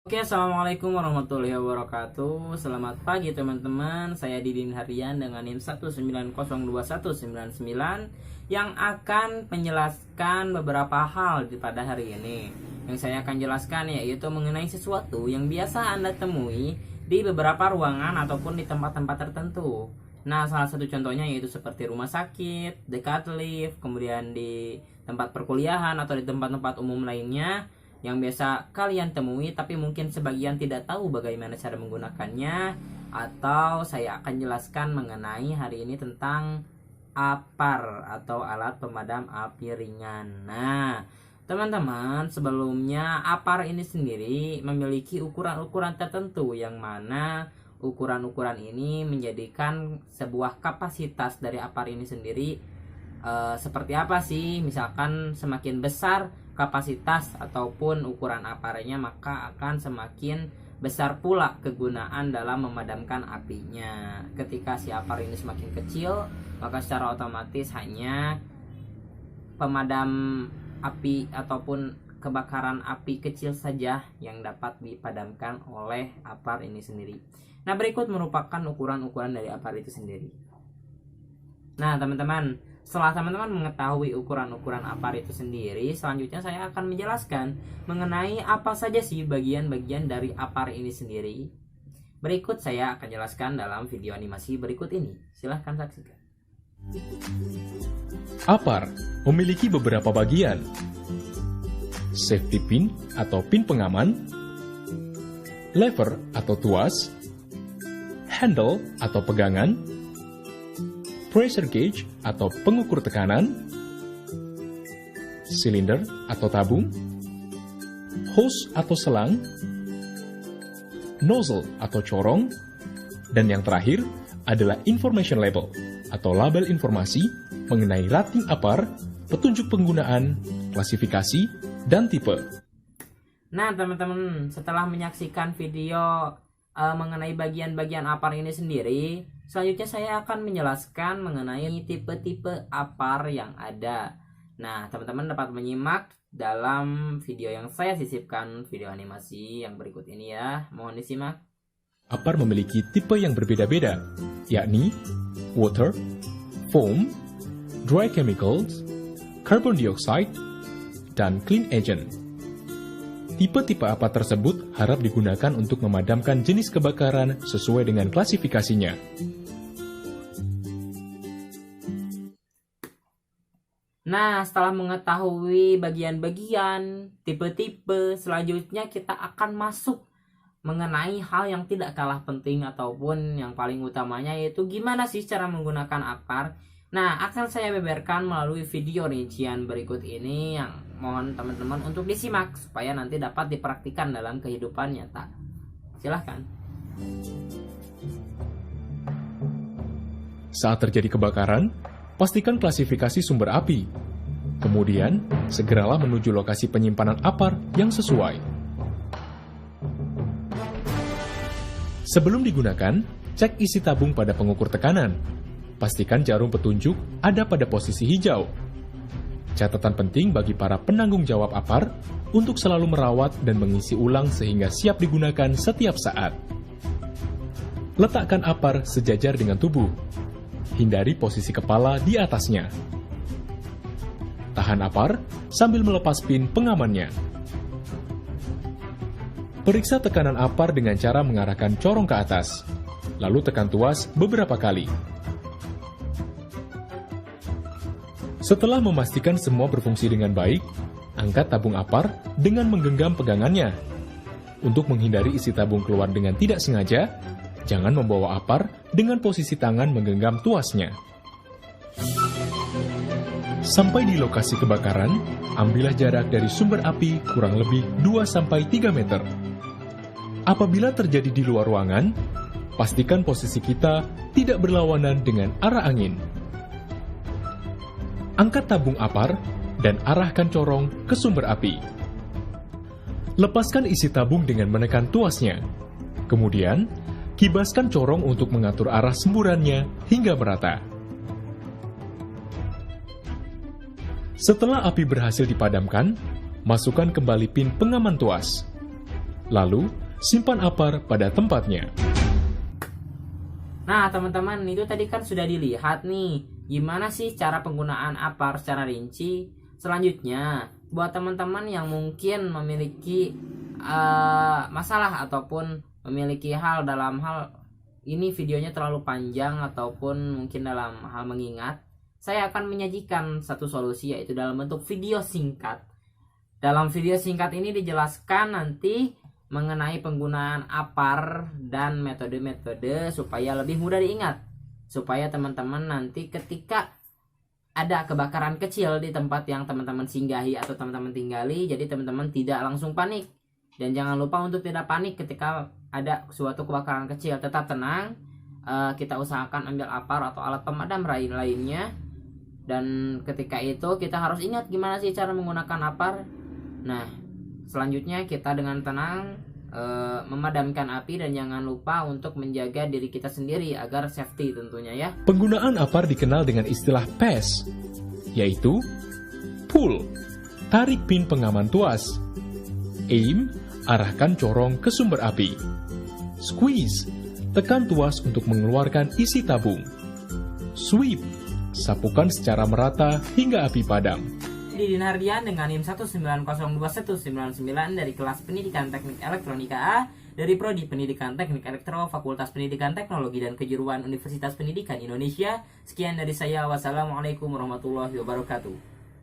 Oke, assalamualaikum warahmatullahi wabarakatuh. Selamat pagi teman-teman. Saya Didin Harian dengan NIM 1902199 yang akan menjelaskan beberapa hal pada hari ini. Yang saya akan jelaskan yaitu mengenai sesuatu yang biasa Anda temui di beberapa ruangan ataupun di tempat-tempat tertentu. Nah, salah satu contohnya yaitu seperti rumah sakit, dekat lift, kemudian di tempat perkuliahan atau di tempat-tempat umum lainnya yang biasa kalian temui, tapi mungkin sebagian tidak tahu bagaimana cara menggunakannya. Atau saya akan jelaskan mengenai hari ini tentang APAR atau alat pemadam api ringan. Nah teman-teman, sebelumnya APAR ini sendiri memiliki ukuran-ukuran tertentu, yang mana ukuran-ukuran ini menjadikan sebuah kapasitas dari APAR ini sendiri seperti apa sih. Misalkan semakin besar kapasitas ataupun ukuran APAR-nya, maka akan semakin besar pula kegunaan dalam memadamkan apinya. Ketika si APAR ini semakin kecil, maka secara otomatis hanya pemadam api ataupun kebakaran api kecil saja yang dapat dipadamkan oleh APAR ini sendiri. Nah, berikut merupakan ukuran-ukuran dari APAR itu sendiri. Nah teman-teman, setelah teman-teman mengetahui ukuran-ukuran APAR itu sendiri, selanjutnya saya akan menjelaskan mengenai apa saja sih bagian-bagian dari APAR ini sendiri. Berikut saya akan jelaskan dalam video animasi berikut ini. Silahkan saksikan. APAR memiliki beberapa bagian: safety pin atau pin pengaman, lever atau tuas, handle atau pegangan, pressure gauge atau pengukur tekanan, silinder atau tabung, hose atau selang, nozzle atau corong, dan yang terakhir adalah information label atau label informasi mengenai rating APAR, petunjuk penggunaan, klasifikasi, dan tipe. Nah teman-teman, setelah menyaksikan video mengenai bagian-bagian APAR ini sendiri, selanjutnya saya akan menjelaskan mengenai tipe-tipe APAR yang ada. Nah, teman-teman dapat menyimak dalam video yang saya sisipkan, video animasi yang berikut ini ya. Mohon disimak. APAR memiliki tipe yang berbeda-beda, yakni water, foam, dry chemicals, carbon dioxide, dan clean agent. Tipe-tipe APAR tersebut harap digunakan untuk memadamkan jenis kebakaran sesuai dengan klasifikasinya. Nah, setelah mengetahui bagian-bagian, tipe-tipe, selanjutnya kita akan masuk mengenai hal yang tidak kalah penting ataupun yang paling utamanya, yaitu gimana sih cara menggunakan APAR. Nah, akan saya beberkan melalui video rincian berikut ini yang mohon teman-teman untuk disimak supaya nanti dapat dipraktikkan dalam kehidupan nyata. Silahkan. Saat terjadi kebakaran, pastikan klasifikasi sumber api. Kemudian, segeralah menuju lokasi penyimpanan APAR yang sesuai. Sebelum digunakan, cek isi tabung pada pengukur tekanan. Pastikan jarum petunjuk ada pada posisi hijau. Catatan penting bagi para penanggung jawab APAR untuk selalu merawat dan mengisi ulang sehingga siap digunakan setiap saat. Letakkan APAR sejajar dengan tubuh. Hindari posisi kepala di atasnya. Tahan APAR sambil melepas pin pengamannya. Periksa tekanan APAR dengan cara mengarahkan corong ke atas, lalu tekan tuas beberapa kali. Setelah memastikan semua berfungsi dengan baik, angkat tabung APAR dengan menggenggam pegangannya. Untuk menghindari isi tabung keluar dengan tidak sengaja, jangan membawa APAR dengan posisi tangan menggenggam tuasnya. Sampai di lokasi kebakaran, ambillah jarak dari sumber api kurang lebih 2-3 meter. Apabila terjadi di luar ruangan, pastikan posisi kita tidak berlawanan dengan arah angin. Angkat tabung APAR dan arahkan corong ke sumber api. Lepaskan isi tabung dengan menekan tuasnya. Kemudian, kibaskan corong untuk mengatur arah semburannya hingga merata. Setelah api berhasil dipadamkan, masukkan kembali pin pengaman tuas. Lalu, simpan apar pada tempatnya. Nah, teman-teman, itu tadi kan sudah dilihat nih, gimana sih cara penggunaan apar secara rinci. Selanjutnya, buat teman-teman yang mungkin memiliki masalah ataupun memiliki hal dalam hal ini videonya terlalu panjang ataupun mungkin dalam hal mengingat, saya akan menyajikan satu solusi, yaitu dalam bentuk video singkat. Dalam video singkat ini dijelaskan nanti mengenai penggunaan apar dan metode-metode supaya lebih mudah diingat, supaya teman-teman nanti ketika ada kebakaran kecil di tempat yang teman-teman singgahi atau teman-teman tinggali, jadi teman-teman tidak langsung panik. Dan jangan lupa untuk tidak panik ketika ada suatu kebakaran kecil, tetap tenang. Kita usahakan ambil apar atau alat pemadam lainnya, dan ketika itu kita harus ingat gimana sih cara menggunakan apar. Nah, selanjutnya kita dengan tenang memadamkan api, dan jangan lupa untuk menjaga diri kita sendiri agar safety tentunya ya. Penggunaan apar dikenal dengan istilah PES, yaitu pull, tarik pin pengaman tuas; aim, arahkan corong ke sumber api; squeeze, tekan tuas untuk mengeluarkan isi tabung; sweep, sapukan secara merata hingga api padam. Didin Hardian dengan NIM 1902199 dari kelas Pendidikan Teknik Elektronika A dari Prodi Pendidikan Teknik Elektro Fakultas Pendidikan Teknologi dan Kejuruan Universitas Pendidikan Indonesia. Sekian dari saya, wassalamualaikum warahmatullahi wabarakatuh.